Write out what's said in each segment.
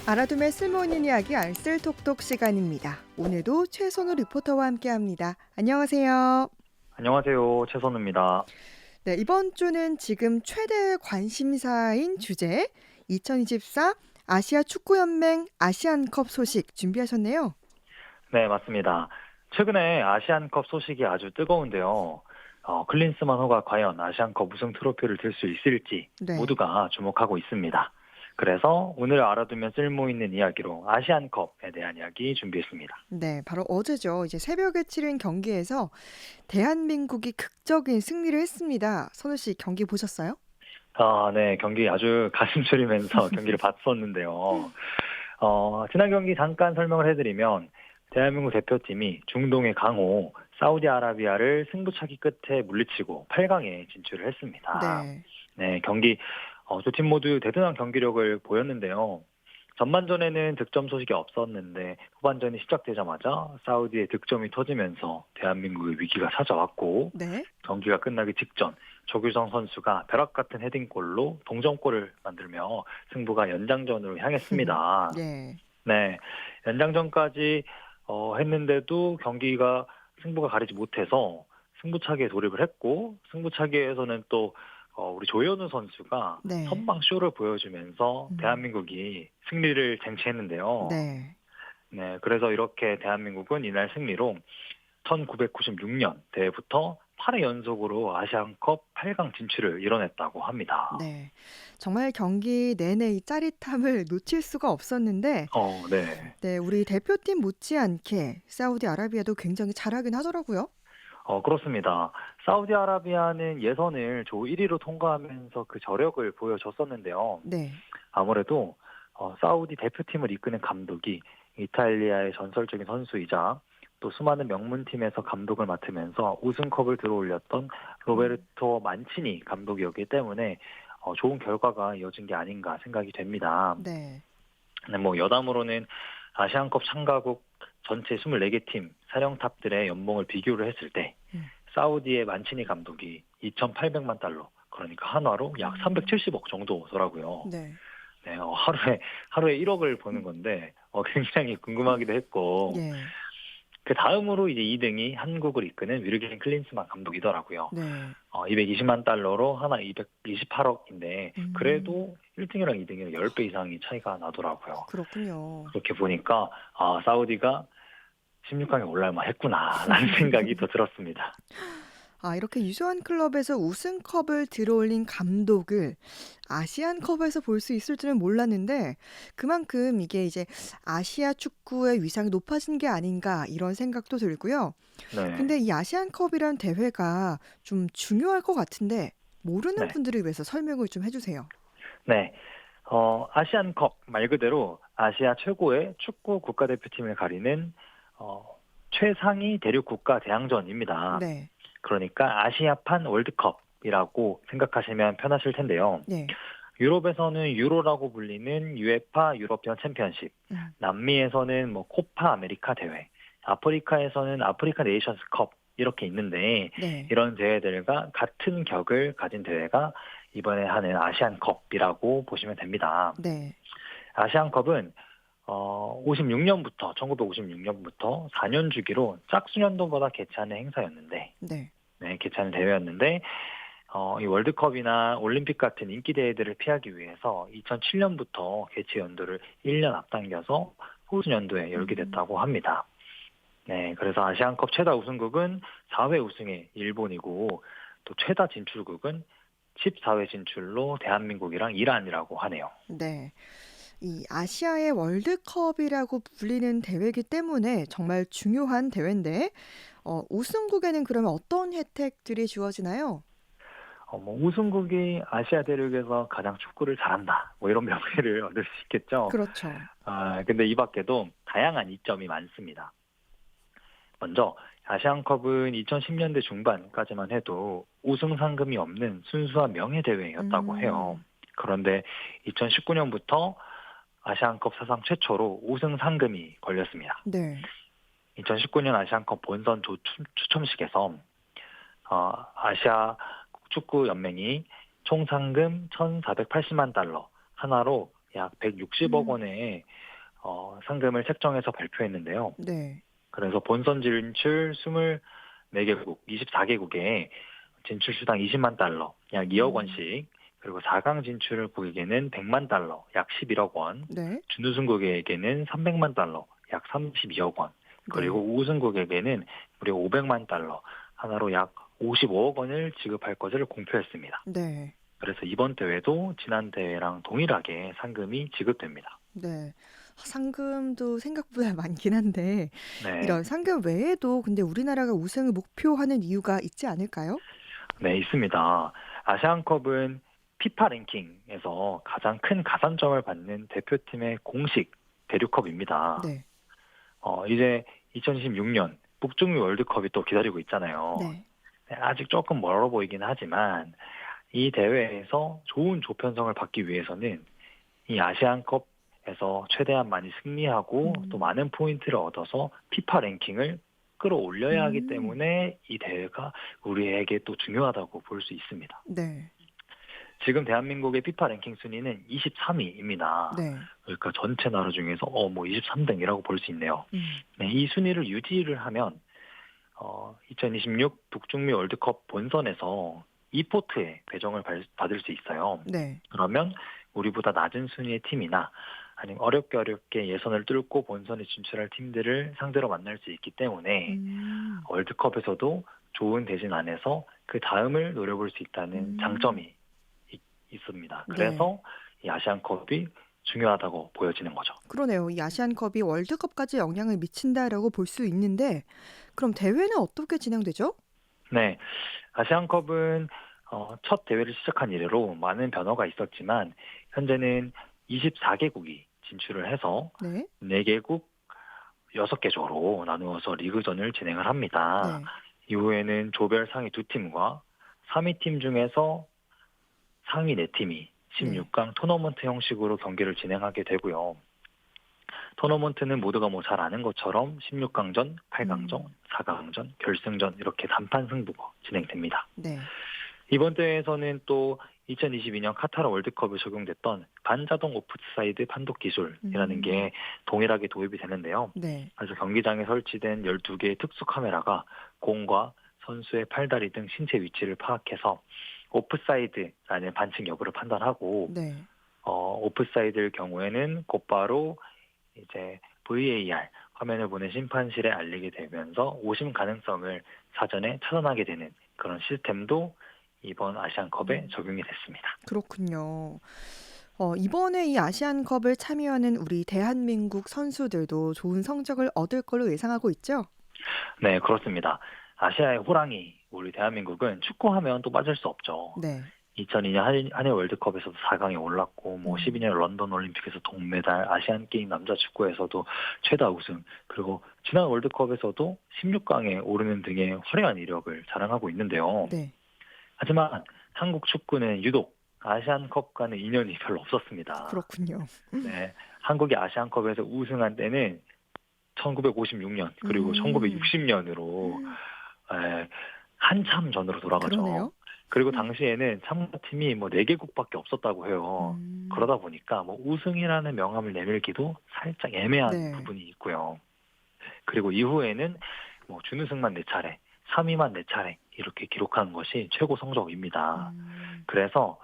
알아두면 쓸모있는 이야기 알쓸톡톡 시간입니다. 오늘도 최선우 리포터와 함께합니다. 안녕하세요. 안녕하세요. 최선우입니다. 네, 이번 주는 지금 최대 관심사인 주제 2024 아시아 축구연맹 아시안컵 소식 준비하셨네요. 네, 맞습니다. 최근에 아시안컵 소식이 아주 뜨거운데요. 클린스만호가 과연 아시안컵 우승 트로피를 들 수 있을지 네. 모두가 주목하고 있습니다. 그래서 오늘 알아두면 쓸모있는 이야기로 아시안컵에 대한 이야기 준비했습니다. 네, 바로 어제죠. 이제 새벽에 치른 경기에서 대한민국이 극적인 승리를 했습니다. 선우 씨 경기 보셨어요? 네, 경기 아주 가슴 졸이면서 경기를 봤었는데요. 지난 경기 잠깐 설명을 해드리면 대한민국 대표팀이 중동의 강호 사우디아라비아를 승부차기 끝에 물리치고 8강에 진출을 했습니다. 네. 네, 경기 두 팀 모두 대등한 경기력을 보였는데요. 전반전에는 득점 소식이 없었는데 후반전이 시작되자마자 사우디의 득점이 터지면서 대한민국의 위기가 찾아왔고 네. 경기가 끝나기 직전 조규성 선수가 벼락 같은 헤딩골로 동점골을 만들며 승부가 연장전으로 향했습니다. 네. 네, 연장전까지 했는데도 경기가 승부가 가리지 못해서 승부차기에 돌입을 했고 승부차기에서는 또 우리 조현우 선수가 네. 선방 쇼를 보여주면서 음. 대한민국이 승리를 쟁취했는데요. 네. 네, 그래서 이렇게 대한민국은 이날 승리로 1996년 대회부터 8회 연속으로 아시안컵 8강 진출을 이뤄냈다고 합니다. 네. 정말 경기 내내 이 짜릿함을 놓칠 수가 없었는데 네. 네, 우리 대표팀 못지않게 사우디아라비아도 굉장히 잘하긴 하더라고요. 그렇습니다. 사우디아라비아는 예선을 조 1위로 통과하면서 그 저력을 보여줬었는데요. 네. 아무래도 사우디 대표팀을 이끄는 감독이 이탈리아의 전설적인 선수이자 또 수많은 명문팀에서 감독을 맡으면서 우승컵을 들어올렸던 음. 로베르토 만치니 감독이었기 때문에 좋은 결과가 이어진 게 아닌가 생각이 됩니다. 네. 네, 뭐 여담으로는 아시안컵 참가국 전체 24개 팀 사령탑들의 연봉을 비교를 했을 때 음. 사우디의 만치니 감독이 2,800만 달러, 그러니까 한화로 약 음. 370억 정도더라고요. 네. 네, 하루에 1억을 버는 건데 굉장히 궁금하기도 했고, 예. 그 다음으로 이제 2등이 한국을 이끄는 위르겐 클린스만 감독이더라고요. 네. 220만 달러로 하나 228억인데 음. 그래도 1등이랑 2등이랑 10배 이상이 차이가 나더라고요. 그렇군요. 그렇게 보니까 사우디가 16강에 올라올만 했구나라는 생각이 더 들었습니다. 아, 이렇게 유소한 클럽에서 우승컵을 들어올린 감독을 아시안컵에서 볼 수 있을 줄은 몰랐는데 그만큼 이게 이제 아시아 축구의 위상이 높아진 게 아닌가 이런 생각도 들고요. 네, 근데 이 아시안컵이란 대회가 좀 중요할 것 같은데 모르는 네, 분들을 위해서 설명을 좀 해주세요. 네. 아시안컵 말 그대로 아시아 최고의 축구 국가대표팀을 가리는 최상위 대륙 국가 대항전입니다. 네, 그러니까 아시아판 월드컵이라고 생각하시면 편하실 텐데요. 네, 유럽에서는 유로라고 불리는 유에파 유러피언 챔피언십, 음, 남미에서는 뭐 코파 아메리카 대회, 아프리카에서는 아프리카 네이션스컵 이렇게 있는데 네, 이런 대회들과 같은 격을 가진 대회가 이번에 하는 아시안컵이라고 보시면 됩니다. 네, 아시안컵은 1956년부터 4년 주기로 짝수년도마다 개최하는 행사였는데, 네, 네, 개최하는 대회였는데, 이 월드컵이나 올림픽 같은 인기 대회들을 피하기 위해서 2007년부터 개최 연도를 1년 앞당겨서 후순 연도에 열게 음, 됐다고 합니다. 네, 그래서 아시안컵 최다 우승국은 4회 우승의 일본이고, 또 최다 진출국은 14회 진출로 대한민국이랑 이란이라고 하네요. 네. 이 아시아의 월드컵이라고 불리는 대회이기 때문에 정말 중요한 대회인데 우승국에는 그러면 어떤 혜택들이 주어지나요? 뭐 우승국이 아시아 대륙에서 가장 축구를 잘한다, 뭐 이런 명예를 얻을 수 있겠죠. 그렇죠. 근데 이 밖에도 다양한 이점이 많습니다. 먼저 아시안컵은 2010년대 중반까지만 해도 우승 상금이 없는 순수한 명예 대회였다고 해요. 음, 그런데 2019년부터 아시안컵 사상 최초로 우승 상금이 걸렸습니다. 네. 2019년 아시안컵 본선 추첨식에서 아시아 축구 연맹이 총 상금 1,480만 달러, 하나로 약 160억 음. 원의 상금을 책정해서 발표했는데요. 네. 그래서 본선 진출 24개국, 24개국에 진출 수당 20만 달러, 약 2억 음. 원씩, 그리고 4강 진출을 국에게는 100만 달러, 약 11억 원, 네. 준우승국에게는 300만 달러, 약 32억 원, 그리고 네. 우승국에게는 무려 500만 달러, 하나로 약 55억 원을 지급할 것을 공표했습니다. 네. 그래서 이번 대회도 지난 대회랑 동일하게 상금이 지급됩니다. 네. 상금도 생각보다 많긴 한데 네, 이런 상금 외에도 근데 우리나라가 우승을 목표하는 이유가 있지 않을까요? 네, 있습니다. 아시안컵은 피파 랭킹에서 가장 큰 가산점을 받는 대표팀의 공식 대륙컵입니다. 네. 이제 2026년 북중미 월드컵이 또 기다리고 있잖아요. 네. 네, 아직 조금 멀어 보이긴 하지만 이 대회에서 좋은 조편성을 받기 위해서는 이 아시안컵에서 최대한 많이 승리하고 또 음. 많은 포인트를 얻어서 피파 랭킹을 끌어올려야 하기 음. 때문에 이 대회가 우리에게 또 중요하다고 볼 수 있습니다. 네. 지금 대한민국의 피파 랭킹 순위는 23위입니다. 네. 그러니까 전체 나라 중에서 뭐 23등이라고 볼 수 있네요. 음. 네, 이 순위를 유지를 하면 2026 북중미 월드컵 본선에서 이포트에 배정을 받을 수 있어요. 네. 그러면 우리보다 낮은 순위의 팀이나 아니면 어렵게 예선을 뚫고 본선에 진출할 팀들을 상대로 만날 수 있기 때문에 음. 월드컵에서도 좋은 대진 안에서 그 다음을 노려볼 수 있다는 음. 장점이 있습니다. 네. 그래서 이 아시안컵이 중요하다고 보여지는 거죠. 그러네요. 이 아시안컵이 월드컵까지 영향을 미친다라고 볼 수 있는데 그럼 대회는 어떻게 진행되죠? 네, 아시안컵은 첫 대회를 시작한 이래로 많은 변화가 있었지만 현재는 24개국이 진출을 해서 네. 4개국 6개 조로 나누어서 리그전을 진행을 합니다. 네. 이후에는 조별 상위 2팀과 3위 팀 중에서 상위 4팀이 네. 16강 토너먼트 형식으로 경기를 진행하게 되고요. 토너먼트는 모두가 뭐 잘 아는 것처럼 16강전, 8강전, 음. 4강전, 결승전 이렇게 단판 승부가 진행됩니다. 네. 이번 대회에서는 또 2022년 카타르 월드컵에 적용됐던 반자동 오프사이드 판독 기술이라는 음. 게 동일하게 도입이 되는데요. 네. 그래서 경기장에 설치된 12개의 특수 카메라가 공과 선수의 팔다리 등 신체 위치를 파악해서 오프사이드라는 반칙 여부를 판단하고 네. 오프사이드일 경우에는 곧바로 이제 VAR 화면을 보는 심판실에 알리게 되면서 오심 가능성을 사전에 차단하게 되는 그런 시스템도 이번 아시안컵에 음. 적용이 됐습니다. 그렇군요. 이번에 이 아시안컵을 참여하는 우리 대한민국 선수들도 좋은 성적을 얻을 걸로 예상하고 있죠? 네, 그렇습니다. 아시아의 호랑이 우리 대한민국은 축구하면 또 빠질 수 없죠. 네. 2002년 한일 월드컵에서도 4강에 올랐고, 뭐 음. 12년 런던 올림픽에서 동메달, 아시안 게임 남자 축구에서도 최다 우승, 그리고 지난 월드컵에서도 16강에 오르는 등의 화려한 이력을 자랑하고 있는데요. 네. 하지만 한국 축구는 유독 아시안컵과는 인연이 별로 없었습니다. 그렇군요. 네, 한국이 아시안컵에서 우승한 때는 1956년 그리고 음. 1960년으로 한참 전으로 돌아가죠. 그러네요. 그리고 음. 당시에는 참가팀이 뭐 4개국밖에 없었다고 해요. 음. 그러다 보니까 뭐 우승이라는 명함을 내밀기도 살짝 애매한 네. 부분이 있고요. 그리고 이후에는 뭐 준우승만 4차례, 3위만 4차례 이렇게 기록한 것이 최고 성적입니다. 음. 그래서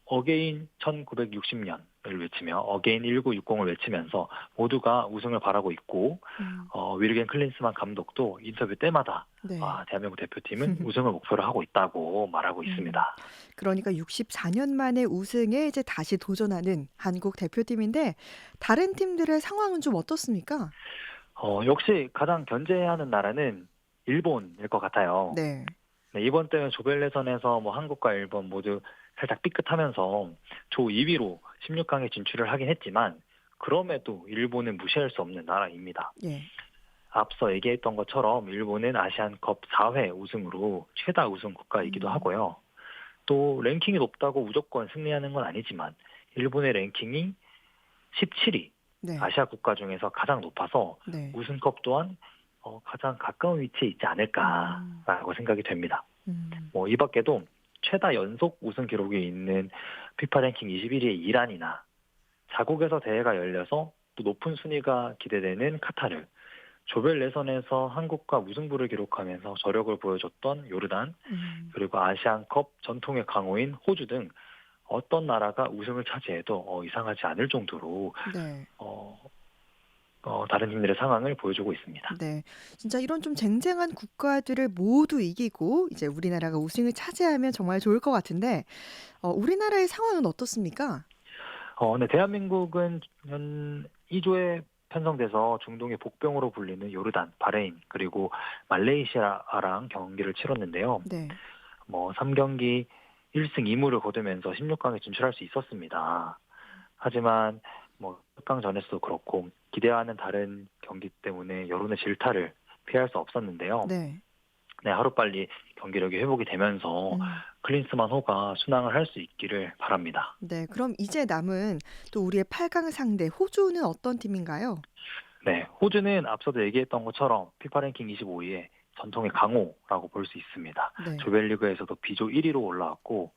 어게인 1960년을 외치며 어게인 1960을 외치면서 모두가 우승을 바라고 있고 음. 위르겐 클린스만 감독도 인터뷰 때마다 네. 대한민국 대표팀은 우승을 목표로 하고 있다고 말하고 음. 있습니다. 그러니까 64년 만에 우승에 이제 다시 도전하는 한국 대표팀인데 다른 팀들의 상황은 좀 어떻습니까? 역시 가장 견제하는 나라는 일본일 것 같아요. 네. 네, 이번 대회 조별 예선에서 뭐 한국과 일본 모두 살짝 삐끗하면서 조 2위로 16강에 진출을 하긴 했지만 그럼에도 일본은 무시할 수 없는 나라입니다. 예. 앞서 얘기했던 것처럼 일본은 아시안컵 4회 우승으로 최다 우승 국가이기도 음. 하고요. 또 랭킹이 높다고 무조건 승리하는 건 아니지만 일본의 랭킹이 17위, 네. 아시아 국가 중에서 가장 높아서 네. 우승컵 또한 가장 가까운 위치에 있지 음. 않을까라고 생각이 됩니다. 음. 뭐 이 밖에도 최다 연속 우승 기록이 있는 피파 랭킹 21위의 이란이나 자국에서 대회가 열려서 또 높은 순위가 기대되는 카타르, 조별 예선에서 한국과 무승부를 기록하면서 저력을 보여줬던 요르단, 그리고 아시안컵 전통의 강호인 호주 등 어떤 나라가 우승을 차지해도 이상하지 않을 정도로 네. 다른 팀들의 상황을 보여주고 있습니다. 네. 진짜 이런 좀 쟁쟁한 국가들을 모두 이기고 이제 우리나라가 우승을 차지하면 정말 좋을 것 같은데 우리나라의 상황은 어떻습니까? 네, 대한민국은 현 2조에 편성돼서 중동의 복병으로 불리는 요르단, 바레인, 그리고 말레이시아랑 경기를 치렀는데요. 네. 3경기 1승 2무를 거두면서 16강에 진출할 수 있었습니다. 하지만 16강전에서도 그렇고 기대와는 다른 경기 때문에 여론의 질타를 피할 수 없었는데요. 네. 네, 하루빨리 경기력이 회복이 되면서 음. 클린스만 호가 순항을 할 수 있기를 바랍니다. 네. 그럼 이제 남은 또 우리의 8강 상대 호주는 어떤 팀인가요? 네, 호주는 앞서도 얘기했던 것처럼 피파 랭킹 25위에 전통의 강호라고 볼 수 있습니다. 네. 조별리그에서도 B조 1위로 올라왔고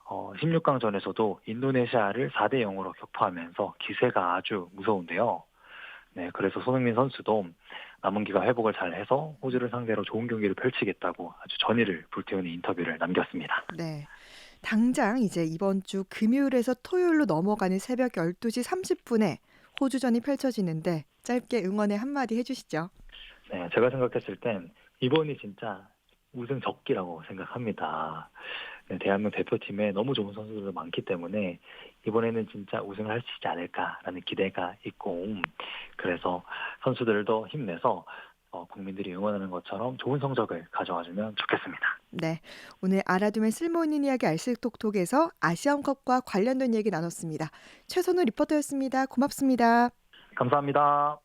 16강전에서도 인도네시아를 4대 0으로 격파하면서 기세가 아주 무서운데요. 네, 그래서 손흥민 선수도 남은 기간 회복을 잘 해서 호주를 상대로 좋은 경기를 펼치겠다고 아주 전의를 불태우는 인터뷰를 남겼습니다. 네. 당장 이제 이번 주 금요일에서 토요일로 넘어가는 새벽 12시 30분에 호주전이 펼쳐지는데 짧게 응원의 한마디 해주시죠. 네, 제가 생각했을 땐 이번이 진짜 우승 적기라고 생각합니다. 네, 대한민국 대표팀에 너무 좋은 선수들도 많기 때문에 이번에는 진짜 우승을 할 수 있지 않을까라는 기대가 있고, 그래서 선수들도 힘내서 국민들이 응원하는 것처럼 좋은 성적을 가져와주면 좋겠습니다. 네. 오늘 알아두면 쓸모있는 이야기 알쓸톡톡에서 아시안컵과 관련된 얘기 나눴습니다. 최선우 리포터였습니다. 고맙습니다. 감사합니다.